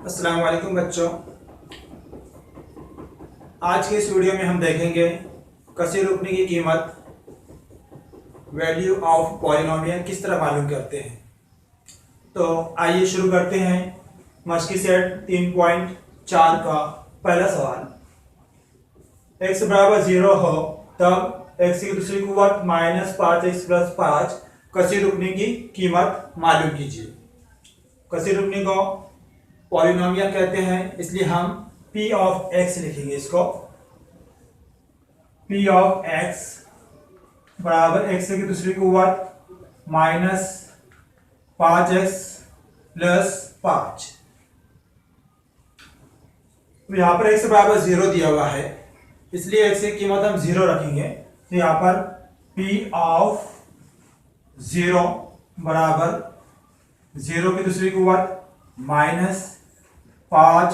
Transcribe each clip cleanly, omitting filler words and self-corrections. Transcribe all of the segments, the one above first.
अस्सलाम वालेकुम बच्चों। आज के इस वीडियो में हम देखेंगे कसी रुकनी की कीमत वैल्यू ऑफ पॉलिनोमियल किस तरह मालूम करते हैं। तो आइए शुरू करते हैं। मस्की सेट 3.4 का पहला सवाल, x बराबर 0 हो तब x की दूसरी कुव्वत -5x + 5 कसी रुकनी की कीमत मालूम कीजिए। कसी रुकनी को पॉलिनोमियल कहते हैं, इसलिए हम p ऑफ x लिखेंगे। इसको p ऑफ x बराबर x की दूसरी कुव्वत -5x + 5। तो यहाँ पर x बराबर 0 दिया हुआ है, इसलिए x की कीमत हम 0 रखेंगे। तो यहाँ पर p ऑफ 0 बराबर 0 की दूसरी कुव्वत -5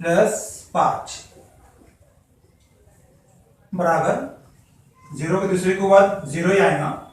+ 5 बराबर 0 की दूसरी कुव्वत 0 ही आएगा।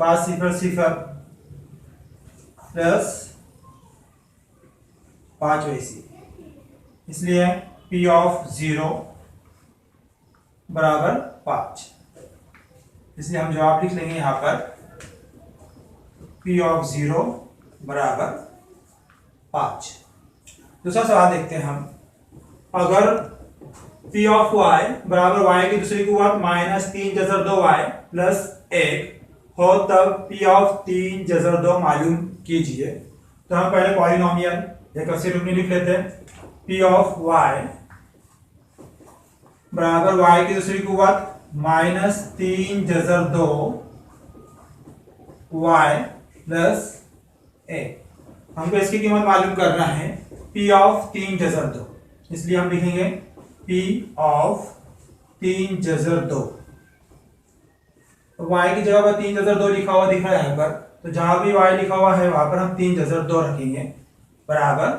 5 0 0 प्लस 5 वैसी, इसलिए p ऑफ 0 बराबर 5। इसलिए हम जवाब लिख लेंगे यहाँ पर p ऑफ 0 बराबर 5। दूसरा सवाल देखते हैं हम। अगर p ऑफ y बराबर y की दूसरी कुव्वत -3 जज़र 2y + 1 हो तब p ऑफ 3 जज़र 2 मालूम कीजिए। तो हम पहले पॉलिनोमियल या कसी रुकनी लिख लेते हैं। p ऑफ y बराबर y की दूसरी कुव्वत -3 जज़र 2 y + 1। हमको इसकी कीमत मालूम करना है p ऑफ 3 जज़र 2, इसलिए हम लिखेंगे p ऑफ 3 जज़र 2। तो y की जगह पर 3 जज़र 2 लिखा हुआ दिख रहा है यहाँ पर, तो जहां भी y लिखा हुआ है वहां पर हम 3 जज़र 2 रखेंगे। बराबर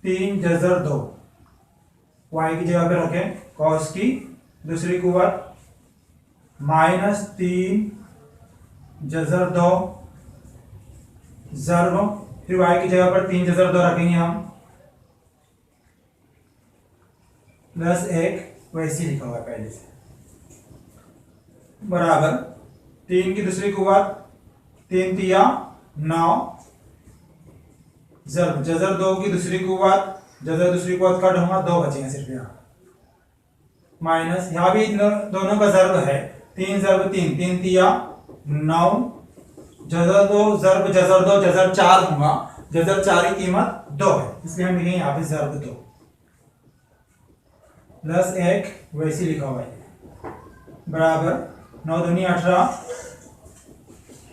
3 जज़र 2 y की जगह पर रखें cos की दूसरी कुव्वत -3 जज़र 2 ज़र्ब, फिर y की जगह पर 3 जज़र 2 रखेंगे हम +1 वैसे लिखा हुआ है पहले से। बराबर 3 की दूसरी कुव्वत 3 तिया 9 ज़र्ब जज़र 2 की दूसरी कुव्वत, जज़र दूसरी कुव्वत कट होगा 2 बचेंगे सिर्फ यहाँ माइनस, यहाँ भी दोनों का ज़र्ब है 3 ज़र्ब 3 3 तिया 9 जज़र 2 ज़र्ब जज़र 2 जज़र 4 होगा। जज़र 4 की कीमत 2 है, इसलिए हम लिखेंगे यहाँ पे ज़र्ब 2 +1 वैसे लिखा हुआ है। बराबर 9 दूनी 18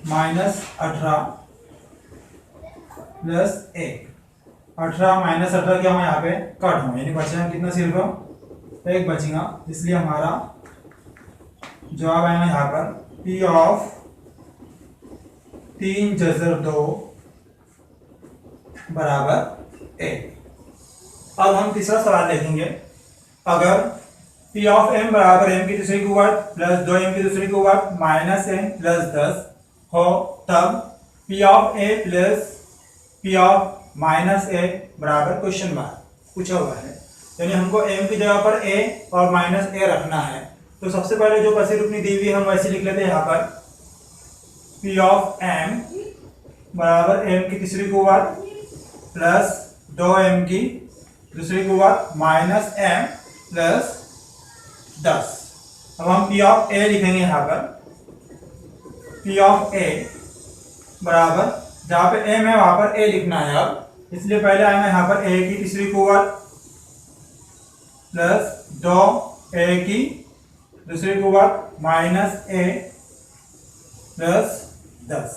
-18 +1। 18 -18 क्या होगा यहाँ पे कट होगा, यानी बचेगा कितना, सिर्फ 1 बचेगा। इसलिए हमारा जवाब आएगा यहाँ पर p ऑफ 3 जज़र 2 बराबर 1। अब हम तीसरा सवाल देखेंगे। अगर p ऑफ m बराबर m की दूसरी कुव्वत + 2m की दूसरी कुव्वत -m + 10 हो तब p of a + p of -a बराबर क्वेश्चन मार्क पूछा हुआ है, यानी हमको m की जगह पर a और -a रखना है। तो सबसे पहले जो कसी रुकनी दी हुई हम वैसे लिख लेते हैं यहाँ पर p ऑफ m बराबर m की तीसरी कुव्वत + 2m की दूसरी कुव्वत -m + 10। अब हम p ऑफ a लिखेंगे यहाँ पर p ऑफ a बराबर, जहां पे m है वहां पर a लिखना है अब, इसलिए पहले आएगा यहाँ पर a की तीसरी कुव्वत + 2a की दूसरी कुव्वत -a + 10।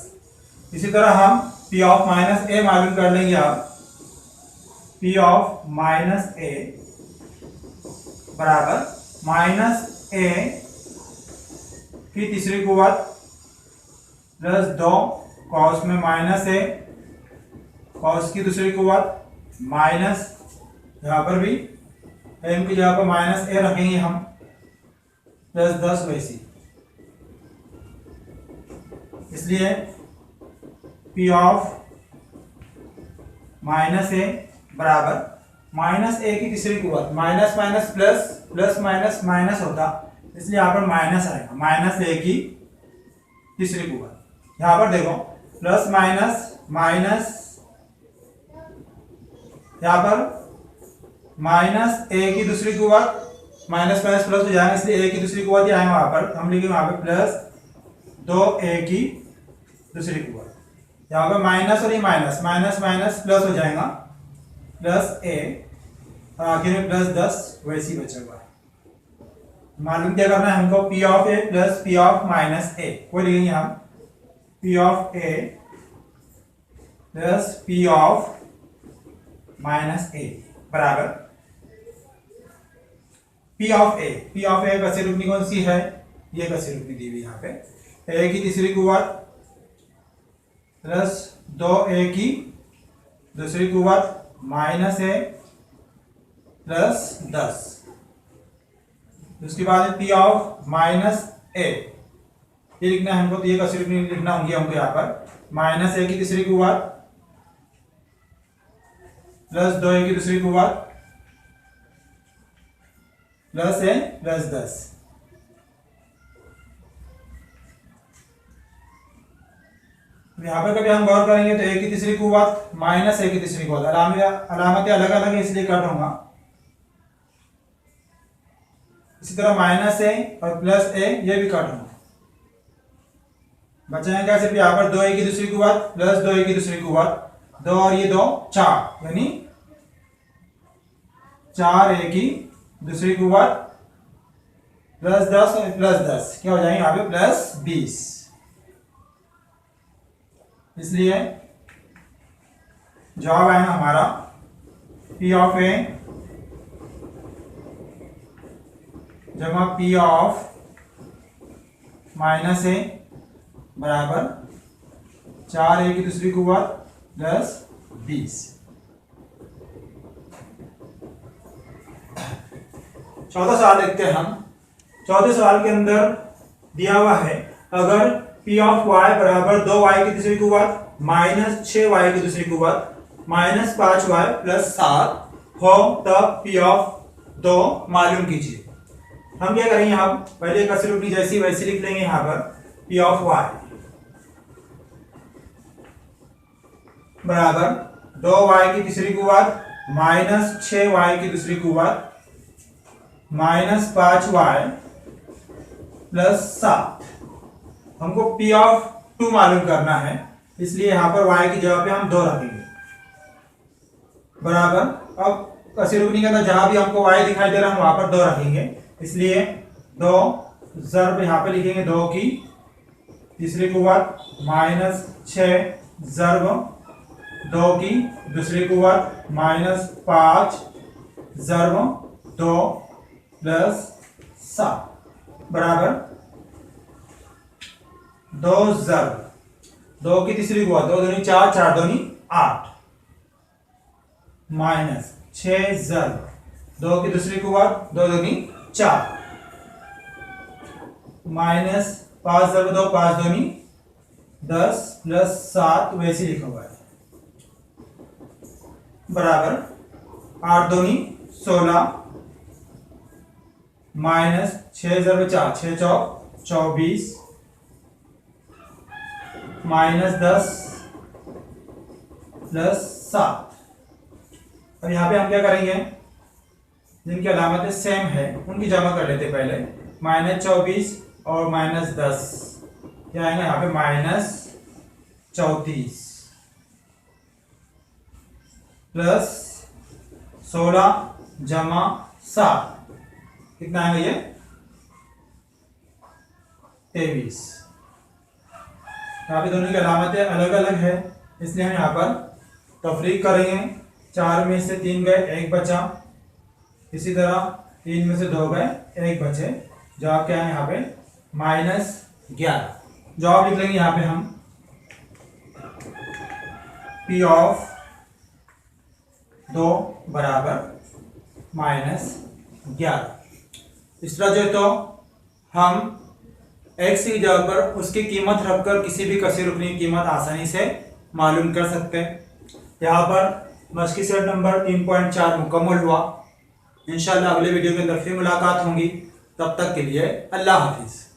इसी तरह हम p ऑफ -a मालूम कर लेंगे। अब p ऑफ -a बराबर -a की तीसरी कुव्वत + 2 cos में -a, cos की दूसरी कुव्वत माइनस, यहाँ पर भी m की जगह पर -a रखेंगे हम +10 वैसी, इसलिए पी ऑफ माइनस ए बराबर माइनस ए की तीसरी कुवत, minus minus plus, plus minus minus होता, इसलिए यहाँ पर माइनस आएगा, माइनस ए की तीसरी कुवत। यहाँ पर देखो प्लस माइनस माइनस, यहाँ पर माइनस ए की दूसरी कुवत, माइनस माइनस प्लस हो जाएगा, इसलिए ए की दूसरी कुवत ही आएगा वहां पर, हम लिखेंगे वहां पर प्लस 2a की दूसरी कुवत। यहाँ पर माइनस और ये माइनस, माइनस माइनस प्लस हो जाएगा, प्लस ए, आखिर में प्लस 10 वैसे ही बचा हुआ है। मालूम क्या करना है हमको, P of A plus P of minus A, वो लिखेंगे हम P of A plus P of minus A बराबर P of A. P of A कसी रुकनी कौन सी है, ये कसी रुकनी दी हुई यहाँ पे, ए की तीसरी कुवत प्लस 2a की दूसरी कुवत माइनस ए प्लस 10। उसके बाद पी ऑफ माइनस ए, ये लिखना है हमको, तो ये कसी रुकनी लिखना होंगी हमको यहाँ पर, माइनस ए की तीसरी कुवत प्लस 2a की दूसरी कुवत प्लस ए प्लस 10। यहाँ पर कभी हम गौर करेंगे तो ए की तीसरी कुवत माइनस ए की तीसरी कुवत, अलामतें अलग अलग है इसलिए कट होगा। इसी तरह माइनस ए और प्लस ए ये भी कट होगा। बचेंगे क्या, सिर्फ यहाँ पर 2a की दूसरी कुवत प्लस 2a की दूसरी कुवत, 2 और ये 2 4, यानी 4a की दूसरी कुवत प्लस 10 और प्लस 10 क्या हो जाएंगे यहाँ पे प्लस 20। इसलिए जवाब आएगा हमारा पी ऑफ ए जमा पी ऑफ माइनस ए बराबर 4a की दूसरी कुवत प्लस 20। चौथा सवाल देखते हैं हम। चौथे सवाल के अंदर दिया हुआ है, अगर पी ऑफ वाई बराबर 2y की तीसरी कुवत माइनस 6y की दूसरी कुवत माइनस 5y प्लस 7 हो तब पी ऑफ 2 मालूम कीजिए। हम क्या करेंगे, हम पहले कसी रुकनी जैसी वैसी लिख लेंगे यहाँ पर, पी ऑफ वाई बराबर 2y की तीसरी कुवत माइनस 6y की दूसरी कुवत माइनस 5y प्लस 7। हमको P ऑफ 2 मालूम करना है, इसलिए यहां पर y की जगह पे हम 2 रखेंगे बराबर। अब कसी रुकनी का जहां भी हमको y दिखाई दे रहा है वहां पर 2 रखेंगे, इसलिए 2 ज़र्ब यहां पे लिखेंगे 2 की तीसरी कुवत माइनस 6 ज़र्ब 2 की दूसरी कुवत माइनस 5 ज़र्ब 2 प्लस 7 बराबर 2 ज़र्ब 2 की तीसरी कुवत 2 दूनी 4 4 दूनी 8 माइनस 6 ज़र्ब 2 की दूसरी कुवत 2 दूनी 4 माइनस 5 ज़र्ब 2 5 दूनी 10 प्लस 7 वैसे लिखा हुआ है बराबर 8 दूनी 16 माइनस 6 ज़र्ब 4 6 चौक 24 माइनस 10 प्लस 7। अब यहाँ पे हम क्या करेंगे, जिनकी अलामतें सेम है उनकी जमा कर लेते पहले, माइनस 24 और माइनस 10 क्या आएंगे यहाँ पे माइनस 34 प्लस 16 जमा 7 कितना आएगा ये 23। यहाँ पे दोनों की अलामतें अलग अलग है, इसलिए हम यहाँ पर तफरीक करेंगे। 4 में से 3 गए 1 बचा, इसी तरह 3 में से 2 गए 1 बचे। जवाब क्या है यहाँ पे माइनस 11। जवाब लिख लेंगे यहाँ पे हम पी ऑफ 2 बराबर माइनस 11। इस तरह जो तो हम x की जगह पर उसकी कीमत रखकर किसी भी कसी रुकनी की कीमत आसानी से मालूम कर सकते हैं। यहाँ पर मस्की की सेट नंबर 3.4 मुकम्मल हुआ। इंशाल्लाह अगले वीडियो के अंदर फिर मुलाकात होंगी। तब तक के लिए अल्लाह हाफिज़।